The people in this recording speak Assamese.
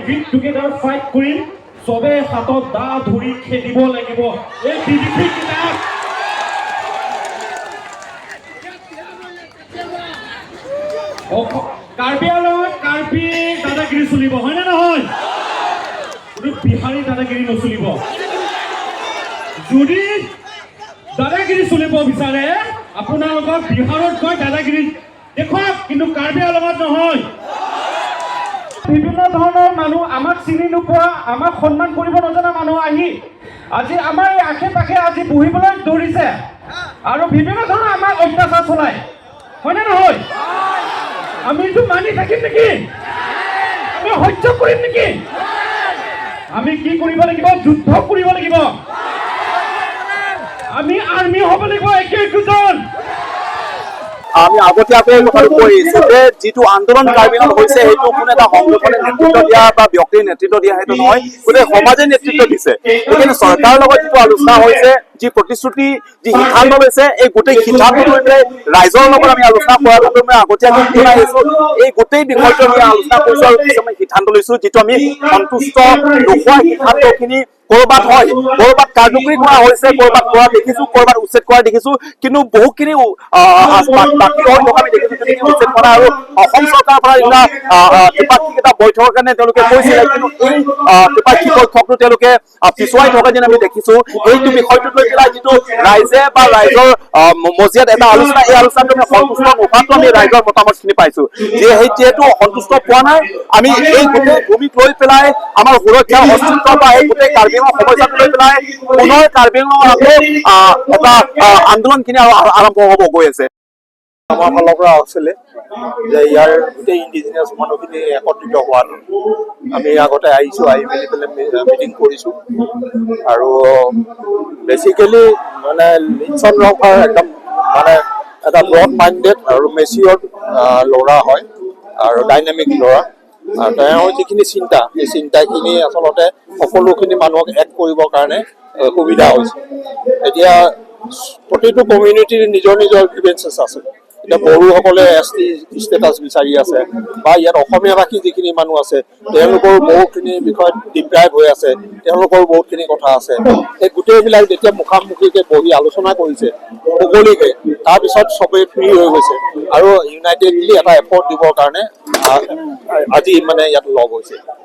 উইল টুগেদাৰ ফাইট কৰিম সবে হাতত দা ধৰি খেলিব লাগিব এই বিজেপি কিতাপ কাৰ্বি আংলঙত কাৰ্বি দাদাগিৰি চলিব হয় নে নহয় কোনো বিহাৰী দাদাগিৰি নচলিব যদি দাদাগিৰি চলিব বিচাৰে আপোনালোকৰ বিহাৰত গৈ দাদাগিৰি দেখুৱাওক কিন্তু কাৰ্বি আংলঙত নহয় বিভিন্ন ধৰণৰ মানুহ আমাক চিনি নোপোৱা আমাক সন্মান কৰিব নজনা মানুহ আহি আজি আমাৰ এই আশে পাশে আজি বহিবলৈ ধৰিছে আৰু বিভিন্ন ধৰণৰ আমাক অত্যাচাৰ চলায় হয়নে নহয় আমিতো মানি থাকিম নেকি আমি সহ্য কৰিম নেকি আমি কি কৰিব লাগিব যুদ্ধ কৰিব লাগিব আমি আৰ্মি হ'ব লাগিব একজন আমি আগতীয়াকৈ কথাটো কৈ আহিছো যে যিটো আন্দোলন কাৰ্বি আংলঙত হৈছে সেইটো কোনো এটা সংগঠনে নেতৃত্ব দিয়া বা ব্যক্তিৰ নেতৃত্ব দিয়া সেইটো নহয় গোটেই সমাজে নেতৃত্ব দিছে গতিকে চৰকাৰৰ লগত যিটো আলোচনা হৈছে যি প্ৰতিশ্ৰুতি যি সিদ্ধান্ত লৈছে এই গোটেই সিদ্ধান্ত লৈ পেলাই ৰাইজৰ লগত আমি আলোচনা কৰাৰ বাবে মই আগতীয়াকৈ জনাই আহিছো এই গোটেই বিষয়টো আমি আলোচনা কৰিছো আৰু কিছুমান সিদ্ধান্ত লৈছো যিটো আমি সন্তুষ্ট নোহোৱা সিদ্ধান্তখিনি কৰবাত হয় কৰবাত কাৰ্যকৰী কৰা হৈছে কৰবাত কৰা দেখিছো কৰবাত উচ্ছেদ কৰা দেখিছো কিন্তু বহুখিনি বাকী হৈ থকা আমি দেখিছো যদিও উচ্ছেদ কৰা আৰু অসম চৰকাৰৰ পৰা এটা ত্ৰিপাক্ষিক এটা বৈঠকৰ কাৰণে তেওঁলোকে কৈছিলে কিন্তু এই ত্ৰিপাক্ষিক বৈঠকটো তেওঁলোকে পিছুৱাই থকা যেন আমি দেখিছো এইটো বিষয়টোক লৈ পেলাই যিটো ৰাইজে বা ৰাইজৰ মজিয়াত এটা আলোচনা এই আলোচনাটো আমি সন্তুষ্ট নোহোৱাটো আমি ৰাইজৰ মতামতখিনি পাইছো যিহেতু সন্তুষ্ট পোৱা নাই আমি এই গোটেই ভূমিক লৈ পেলাই আমাৰ সুৰক্ষা অস্তিত্ব বা এই গোটেই কাৰ্বি আংলঙৰ সমস্যাটো লৈ পেলাই পুনৰ কাৰ্বি আংলঙৰ এটা আন্দোলনখিনি আৰম্ভ হ'ব গৈ আছে আমাৰ ফালৰ পৰা আছিলে যে ইয়াৰ গোটেই ইণ্ডিজিনিয়াছ মানুহখিনি একত্ৰিত হোৱাটো আমি আগতে আহিছোঁ আহি মেলি পেলাই মিটিং কৰিছোঁ আৰু বেচিকেলি মানে লিনচন ৰংফাৰ একদম মানে এটা ব্ৰড মাইণ্ডেড আৰু মেচিয়ৰ্ড ল'ৰা হয় আৰু ডাইনামিক ল'ৰা আৰু তেওঁৰ যিখিনি চিন্তা সেই চিন্তাখিনি আচলতে সকলোখিনি মানুহক এক কৰিবৰ কাৰণে সুবিধা হৈছে এতিয়া প্ৰতিটো কমিউনিটিৰ নিজৰ নিজৰ গ্ৰিভেঞ্চেছ আছে এতিয়া বড়োসকলে ST ষ্টেটাছ বিচাৰি আছে বা ইয়াত অসমীয়া ভাষী যিখিনি মানুহ আছে তেওঁলোকৰ বহুতখিনি বিষয়ত ডিপ্ৰাইভ হৈ আছে তেওঁলোকৰ বহুতখিনি কথা আছে এই গোটেইবিলাক যেতিয়া মুখামুখিকৈ বহি আলোচনা কৰিছে মুকলিকৈ তাৰপিছত চবেই ফ্ৰী হৈ গৈছে আৰু ইউনাইটেডলি এটা এফৰ্ট দিবৰ কাৰণে আজি মানে ইয়াত লগ হৈছে